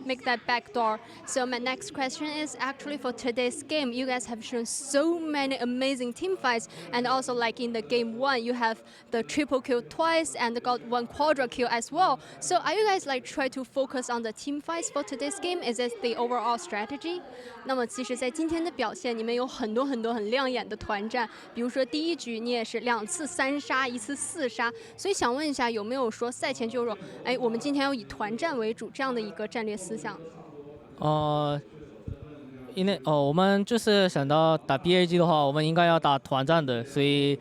make that backdoor. So my next question is actually for today's game. You guys have shown so many amazing team fights, and also like in the game 1, you have the triple kill twice and got 1 quadra kill as well. So are you guys like try to focus on the team fights for today's game? Is this the overall strategy? 那么其实，在今天的表现，你们有很多很亮眼的团战，比如说第一局你也是2次3杀，1次4杀，所以想问一下，有没有说赛前就说，哎，我们今天要以团战为主这样的一个战略思想？因为我们就是想到打 BLG 的话，我们应该要打团战的，所以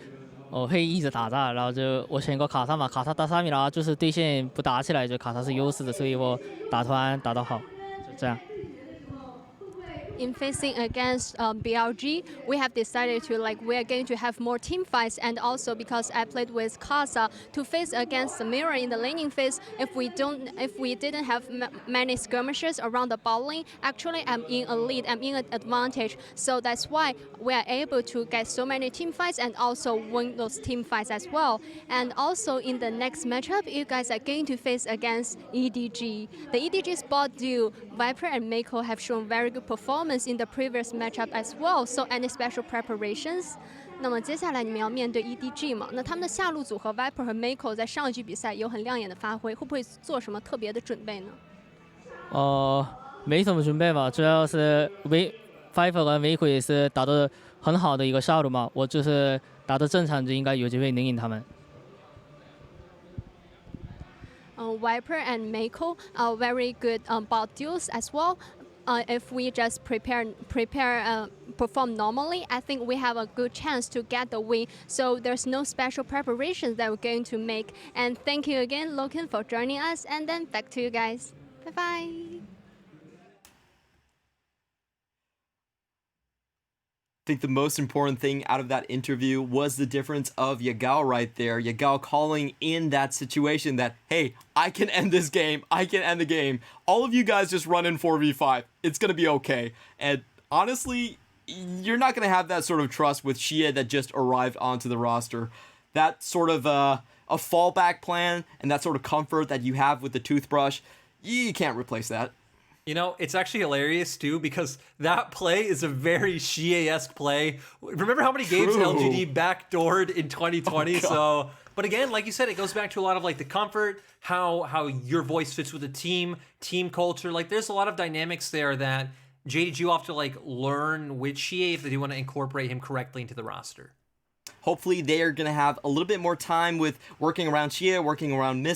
我会一直打炸，然后就我选个卡萨嘛，卡萨打3米拉，就是对线不打起来，就卡萨是优势的，所以我打团打得好，就这样。In facing against BLG, we have decided to we are going to have more team fights, and also because I played with Casa to face against Samira in the laning phase. If we didn't have many skirmishes around the bot lane, actually I'm in a lead, I'm in an advantage. So that's why we are able to get so many team fights and also win those team fights as well. And also in the next matchup, you guys are going to face against EDG. The EDG spot duo Viper and Mako have shown very good performance in the previous matchup as well. So any special preparations? 那么接下来你们要面对 EDG 嘛？那他们的下路组合 Viper 和 Mako 在上一局比赛有很亮眼的发挥，会不会做什么特别的准备呢？没什么准备吧，主要是Viper 和 Mako 也是打得很好的一个下路嘛，我就是打得正常就应该有机会能赢他们。Viper and Mako are very good bot duels as well. If we just perform normally, I think we have a good chance to get the win. So there's no special preparations that we're going to make. And thank you again, Loken, for joining us. And then back to you guys. Bye bye. I think the most important thing out of that interview was the difference of Yagao right there. Yagao calling in that situation that, hey, I can end this game. I can end the game. All of you guys just run in 4v5. It's going to be okay. And honestly, you're not going to have that sort of trust with Xie that just arrived onto the roster. That sort of a fallback plan and that sort of comfort that you have with the toothbrush, you can't replace that. You know, it's actually hilarious, too, because that play is a very Xie-esque play. Remember how many games LGD backdoored in 2020? But again, like you said, it goes back to a lot of like the comfort, how your voice fits with the team culture. Like there's a lot of dynamics there that JDG will have to like learn with Xie if they do want to incorporate him correctly into the roster. Hopefully they are going to have a little bit more time with working around Xie, working around